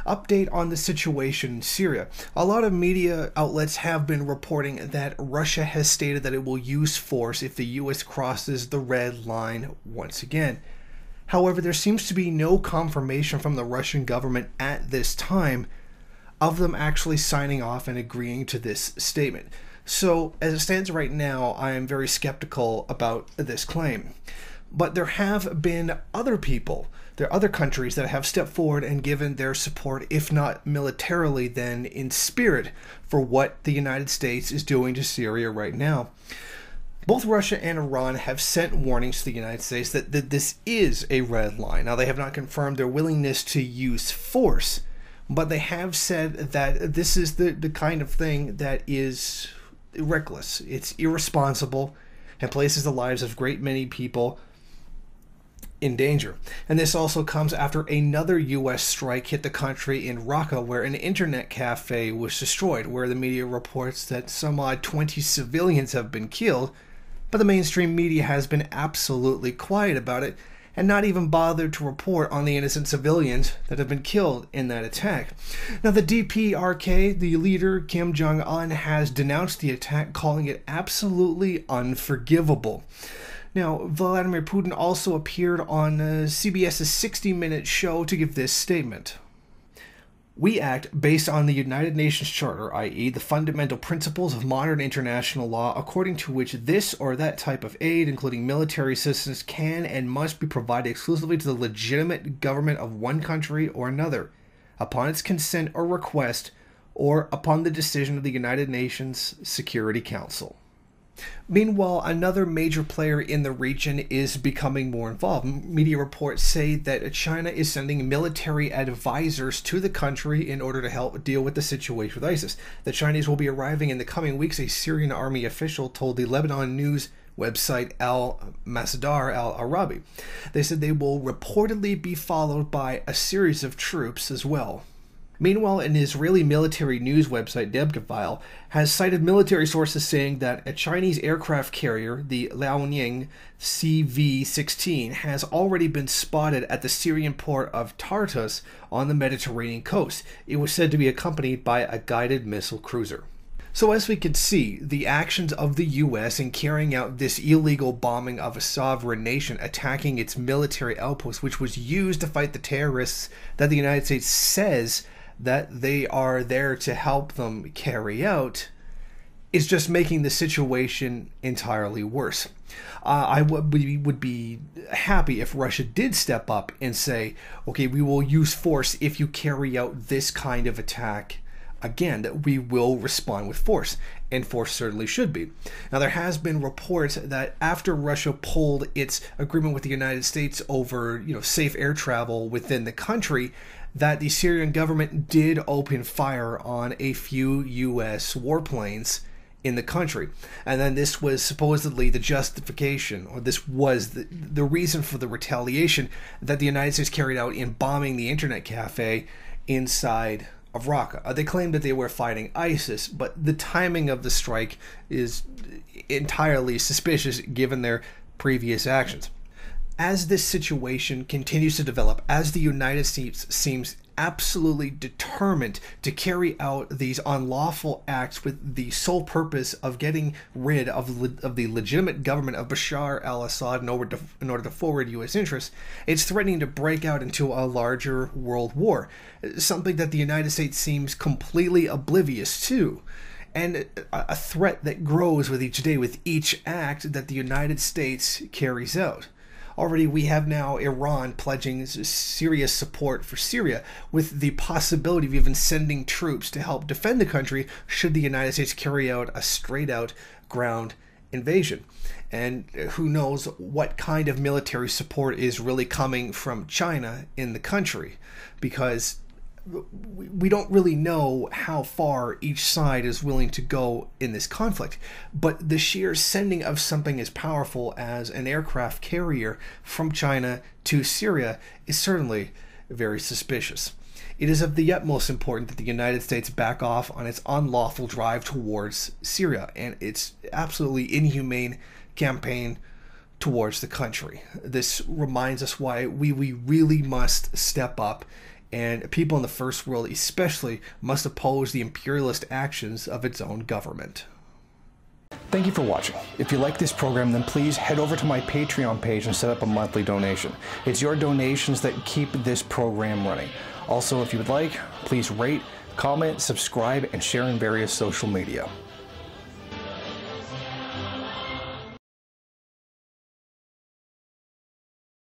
Update on the situation in Syria. A lot of media outlets have been reporting that Russia has stated that it will use force if the U.S. crosses the red line once again. However, there seems to be no confirmation from the Russian government at this time of them actually signing off and agreeing to this statement. So, as it stands right now, I am very skeptical about this claim. But there have been other people, there are other countries that have stepped forward and given their support, if not militarily, then in spirit, for what the United States is doing to Syria right now. Both Russia and Iran have sent warnings to the United States that this is a red line. Now, they have not confirmed their willingness to use force, but they have said that this is the kind of thing that is reckless. It's irresponsible and places the lives of a great many people in danger. And this also comes after another U.S. strike hit the country in Raqqa, where an internet cafe was destroyed, where the media reports that some odd 20 civilians have been killed, but the mainstream media has been absolutely quiet about it and not even bothered to report on the innocent civilians that have been killed in that attack. Now, the DPRK, the leader Kim Jong-un, has denounced the attack, calling it absolutely unforgivable. Now, Vladimir Putin also appeared on CBS's 60-minute show to give this statement. We act based on the United Nations Charter, i.e. the fundamental principles of modern international law, according to which this or that type of aid, including military assistance, can and must be provided exclusively to the legitimate government of one country or another, upon its consent or request, or upon the decision of the United Nations Security Council. Meanwhile, another major player in the region is becoming more involved. Media reports say that China is sending military advisors to the country in order to help deal with the situation with ISIS. The Chinese will be arriving in the coming weeks, a Syrian army official told the Lebanon news website Al-Masdar al-Arabi. They said they will reportedly be followed by a series of troops as well. Meanwhile, an Israeli military news website, Debgafile, has cited military sources saying that a Chinese aircraft carrier, the Liaoning CV-16, has already been spotted at the Syrian port of Tartus on the Mediterranean coast. It was said to be accompanied by a guided missile cruiser. So as we can see, the actions of the U.S. in carrying out this illegal bombing of a sovereign nation, attacking its military outpost, which was used to fight the terrorists that the United States says that they are there to help them carry out, is just making the situation entirely worse. I would be happy if Russia did step up and say, okay, we will use force if you carry out this kind of attack again, that we will respond with force, and force certainly should be. Now, there has been reports that after Russia pulled its agreement with the United States over, safe air travel within the country, that the Syrian government did open fire on a few U.S. warplanes in the country. And then this was supposedly the justification, or this was the reason for the retaliation that the United States carried out in bombing the internet cafe inside of Raqqa. They claimed that they were fighting ISIS, but the timing of the strike is entirely suspicious given their previous actions. As this situation continues to develop, as the United States seems absolutely determined to carry out these unlawful acts with the sole purpose of getting rid of the legitimate government of Bashar al-Assad in order to forward U.S. interests, it's threatening to break out into a larger world war, something that the United States seems completely oblivious to, and a threat that grows with each day, with each act that the United States carries out. Already we have now Iran pledging serious support for Syria, with the possibility of even sending troops to help defend the country should the United States carry out a straight-out ground invasion. And who knows what kind of military support is really coming from China in the country, because we don't really know how far each side is willing to go in this conflict, but the sheer sending of something as powerful as an aircraft carrier from China to Syria is certainly very suspicious. It is of the utmost importance that the United States back off on its unlawful drive towards Syria and its absolutely inhumane campaign towards the country. This reminds us why we really must step up and people in the first world especially must oppose the imperialist actions of its own government. Thank you for watching. If you like this program, then please head over to my Patreon page and set up a monthly donation. It's your donations that keep this program running. Also, if you would like, please rate, comment, subscribe, and share in various social media.